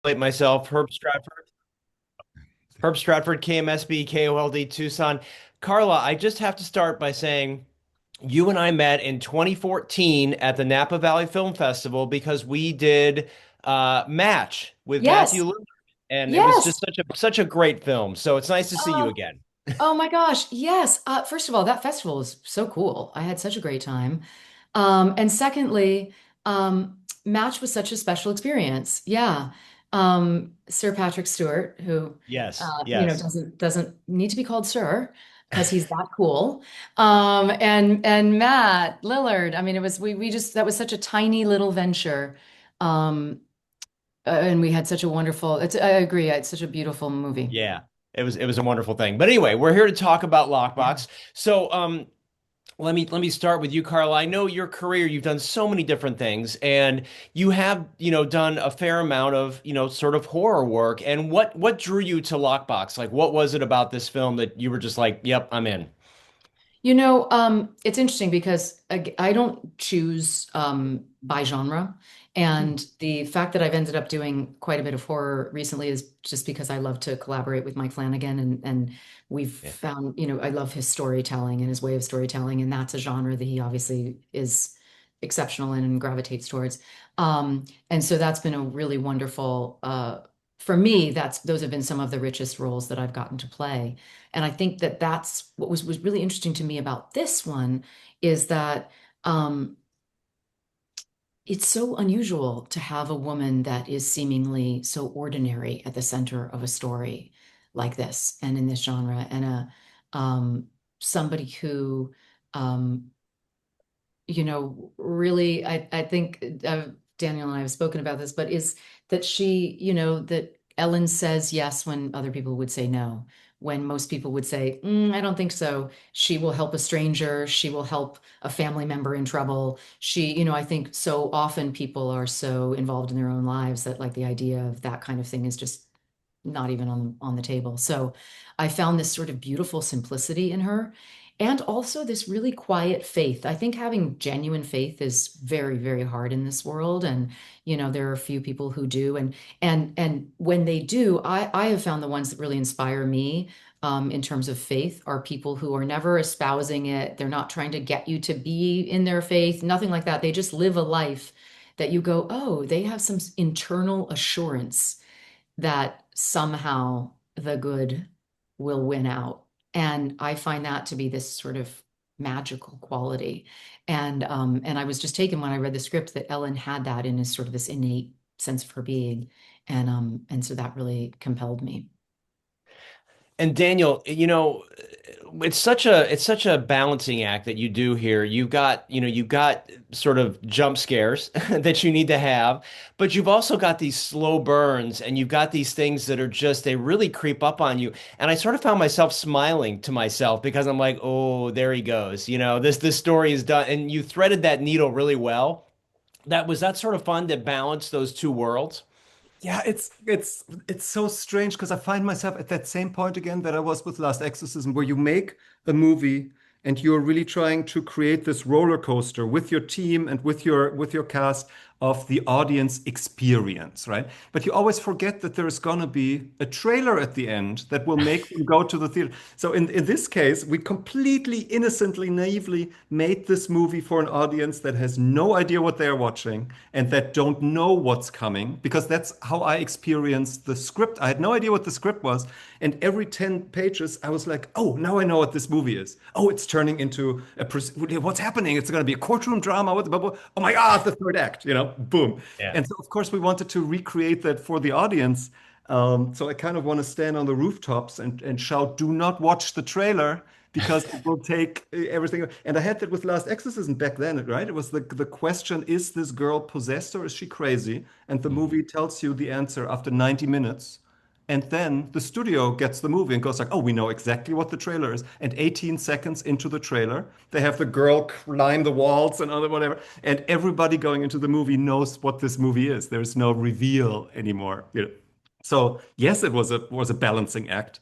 Myself, Herb Stratford, KMSB, KOLD, Tucson. Carla, I just have to start by saying you and I met in 2014 at the Napa Valley Film Festival because we did Match with Matthew Yes, Lillard, and it was just yes. such a great film. So it's nice to see you Uh, again. oh my gosh, yes. First of all, that festival was so cool. I had such a great time. And secondly, Match was such a special experience. Yeah. Sir Patrick Stewart, who Yes, yes. doesn't need to be called Sir because he's that cool. And Matt Lillard. I mean, it was we just that was such a tiny little venture. Um, and we had such a wonderful, I agree, it's such a beautiful movie. Yeah. It was a wonderful thing. But anyway, we're here to talk about Yeah. Lockbox. So let me start with you, Carla. I know your career, you've done so many different things, and you have, done a fair amount of, sort of horror work. And what drew you to Lockbox? Like, what was it about this film that you were just like, yep, I'm in? It's interesting because I don't choose by genre. And the fact that I've ended up doing quite a bit of horror recently is just because I love to collaborate with Mike Flanagan and we've Yeah. found, I love his storytelling and his way of storytelling, and that's a genre that he obviously is exceptional in and gravitates towards. And so that's been a really wonderful for me, those have been some of the richest roles that I've gotten to play. And I think that that's what was really interesting to me about this one is that um, it's so unusual to have a woman that is seemingly so ordinary at the center of a story like this and in this genre, and a somebody who um, really, I think Daniel and I have spoken about this, but is that that Ellen says yes when other people would say no. When most people would say, I don't think so. She will help a stranger. She will help a family member in trouble. I think so often people are so involved in their own lives that like the idea of that kind of thing is just not even on the table. So I found this sort of beautiful simplicity in her and also this really quiet faith. I think having genuine faith is very, very hard in this world. And, there are a few people who do. And when they do, I have found the ones that really inspire me in terms of faith are people who are never espousing it. They're not trying to get you to be in their faith, nothing like that. They just live a life that you go, oh, they have some internal assurance that somehow the good will win out. And I find that to be this sort of magical quality. And I was just taken when I read the script that Ellen had that in this sort of this innate sense of her being. And so that really compelled me. And Daniel, it's such a balancing act that you do here. You've got sort of jump scares that you need to have, but you've also got these slow burns and you've got these things that are just they really creep up on you. And I sort of found myself smiling to myself because I'm like, "Oh, there he goes." This story is done and you threaded that needle really well. That sort of fun to balance those two worlds. Yeah, it's so strange because I find myself at that same point again that I was with Last Exorcism, where you make a movie and you're really trying to create this roller coaster with your team and with your cast of the audience experience, right? But you always forget that there's gonna be a trailer at the end that will make them go to the theater. So in this case, we completely innocently, naively made this movie for an audience that has no idea what they're watching and that don't know what's coming, because that's how I experienced the script. I had no idea what the script was. And every 10 pages, I was like, oh, now I know what this movie is. Oh, it's turning into what's happening? It's going to be a courtroom drama. Oh my God, the third act, boom. Yeah. And so, of course, we wanted to recreate that for the audience. So I kind of want to stand on the rooftops and shout, do not watch the trailer because it will take everything. And I had that with Last Exorcism back then, right? It was the question, is this girl possessed or is she crazy? And the Mhm. movie tells you the answer after 90 minutes. And then the studio gets the movie and goes like, oh, we know exactly what the trailer is. And 18 seconds into the trailer, they have the girl climb the walls and other whatever. And everybody going into the movie knows what this movie is. There's no reveal anymore. So yes, it was a balancing act,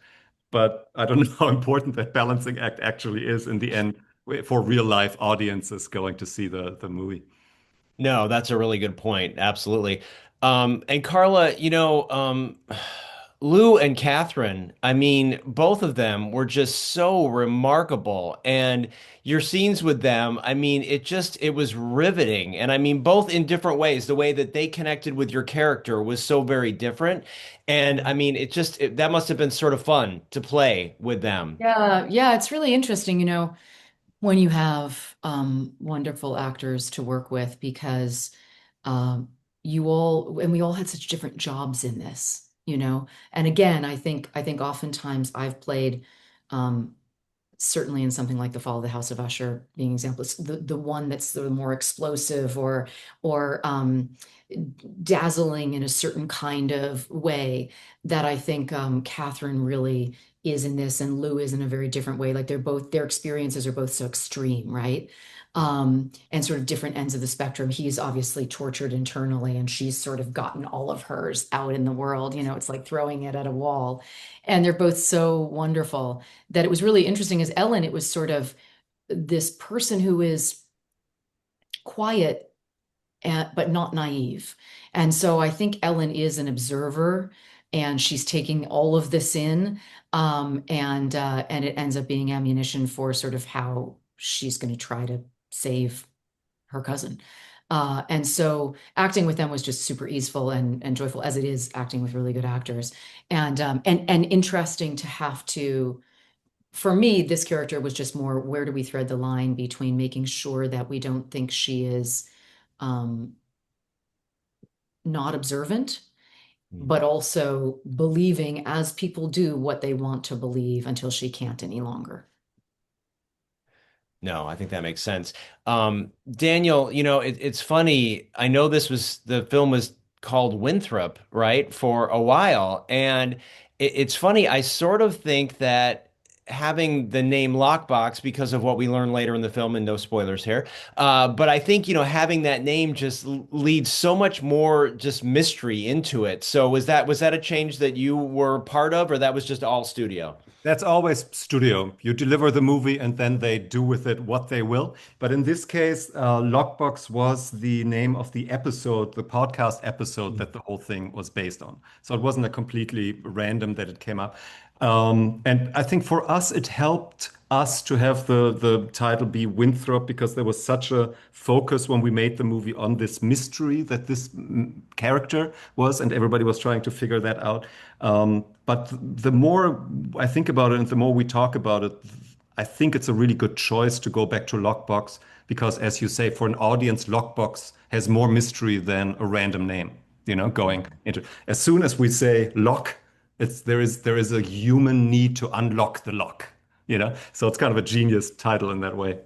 but I don't know how important that balancing act actually is in the end for real life audiences going to see the movie. No, that's a really good point. Absolutely. And Carla, Lou and Catherine, I mean, both of them were just so remarkable. And your scenes with them, I mean, it was riveting. And I mean, both in different ways. The way that they connected with your character was so very different. And I mean, that must have been sort of fun to play with them. Yeah, yeah, it's really interesting, when you have wonderful actors to work with because um, we all had such different jobs in this. And again, I think oftentimes I've played um, certainly in something like The Fall of the House of Usher being an example, it's the one that's the more explosive or dazzling in a certain kind of way that I think Catherine really is in this, and Lou is in a very different way. Like their experiences are both so extreme, right? And sort of different ends of the spectrum. He's obviously tortured internally, and she's sort of gotten all of hers out in the world. It's like throwing it at a wall. And they're both so wonderful that it was really interesting as Ellen, it was sort of this person who is quiet but not naive. And so I think Ellen is an observer and she's taking all of this in. And it ends up being ammunition for sort of how she's going to try to save her cousin. And so acting with them was just super easeful and joyful as it is acting with really good actors. And interesting to have to, for me, this character was just more, where do we thread the line between making sure that we don't think she is um, not observant, but also believing as people do what they want to believe until she can't any longer. No, I think that makes sense. Daniel, it's funny. I know the film was called Winthrop, right, for a while. And it's funny. I sort of think that having the name Lockbox, because of what we learn later in the film, and no spoilers here, but I think, having that name just leads so much more just mystery into it. So was that a change that you were part of, or that was just all studio? That's always studio. You deliver the movie and then they do with it what they will. But in this case, Lockbox was the name of the episode, the podcast episode that the whole thing was based on. So it wasn't a completely random that it came up. And I think for us, it helped us to have the title be Winthrop because there was such a focus when we made the movie on this mystery that this character was, and everybody was trying to figure that out. But the more I think about it and the more we talk about it, I think it's a really good choice to go back to Lockbox because, as you say, for an audience, Lockbox has more mystery than a random name. Going into as soon as we say lock, there is a human need to unlock the lock. So it's kind of a genius title in that way.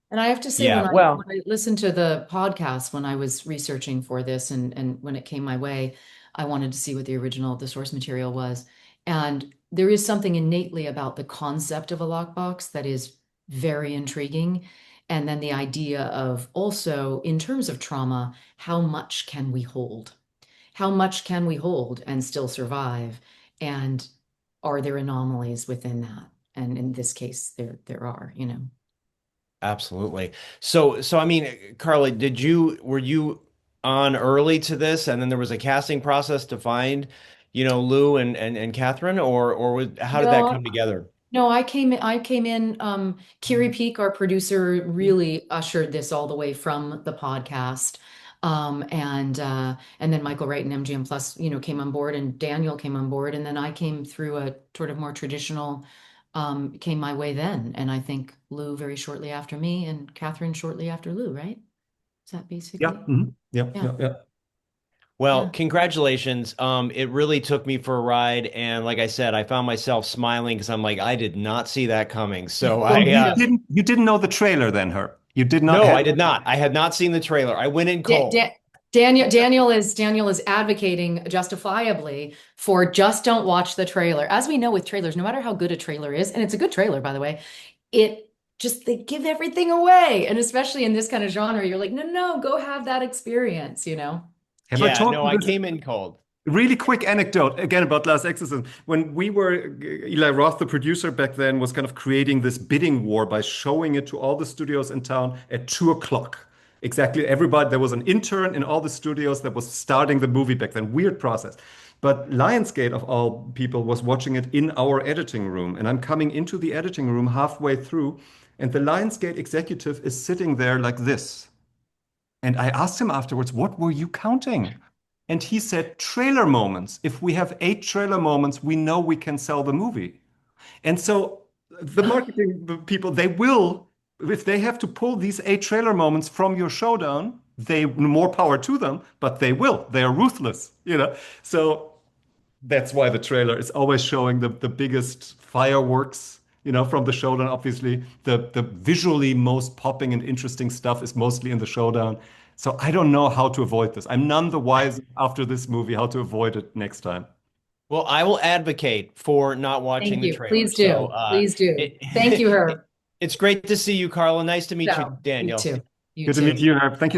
And I have to say, Yeah, when well, I listened to the podcast when I was researching for this and when it came my way, I wanted to see what the source material was. And there is something innately about the concept of a lockbox that is very intriguing. And then the idea of also, in terms of trauma, how much can we hold? How much can we hold and still survive? And are there anomalies within that? And in this case, there are. absolutely. So I mean, Carly, were you on early to this, and then there was a casting process to find, Lou and Catherine, how did that No, come together? no, I came in, Kiri Peak, our producer, really ushered this all the way from the podcast. And then Michael Wright and MGM Plus, came on board and Daniel came on board. And then I came through a sort of more traditional, came my way then. And I think Lou very shortly after me and Catherine shortly after Lou, right? Is that Yeah. basically? Yeah. Yeah. Yeah. Yeah. Well, Yeah. congratulations. It really took me for a ride, and like I said, I found myself smiling because I'm like, I did not see that coming. So So I, you didn't know the trailer then, her. You did not no, I have. did not. I had not seen the trailer. I went in Da cold. Da Daniel is advocating justifiably for just don't watch the trailer. As we know with trailers, no matter how good a trailer is, and it's a good trailer, by the way, it just they give everything away. And especially in this kind of genre, you're like, no, no, go have that experience. Have I Yeah, told no, you I this? came in cold. Really quick anecdote again about Last Exorcism. When we were, Eli Roth, the producer back then, was kind of creating this bidding war by showing it to all the studios in town at 2 o'clock. Exactly. Everybody, there was an intern in all the studios that was starting the movie back then. Weird process. But Lionsgate, of all people, was watching it in our editing room. And I'm coming into the editing room halfway through, and the Lionsgate executive is sitting there like this. And I asked him afterwards, what were you counting? And he said, trailer moments. If we have 8 trailer moments, we know we can sell the movie. And so the marketing people, they will, if they have to pull these 8 trailer moments from your showdown, they more power to them, but they will. They are ruthless, you know. So that's why the trailer is always showing the biggest fireworks, you know, from the showdown. Obviously, the visually most popping and interesting stuff is mostly in the showdown. So I don't know how to avoid this. I'm none the wiser after this movie how to avoid it next time. Well, I will advocate for not watching Thank the you. trailer. Please do. So Please do. Thank you, it, Herb. it's great to see you, Carla. Nice to meet you, So, you Daniel. too. You Good to meet too. you, Herb. Thank you.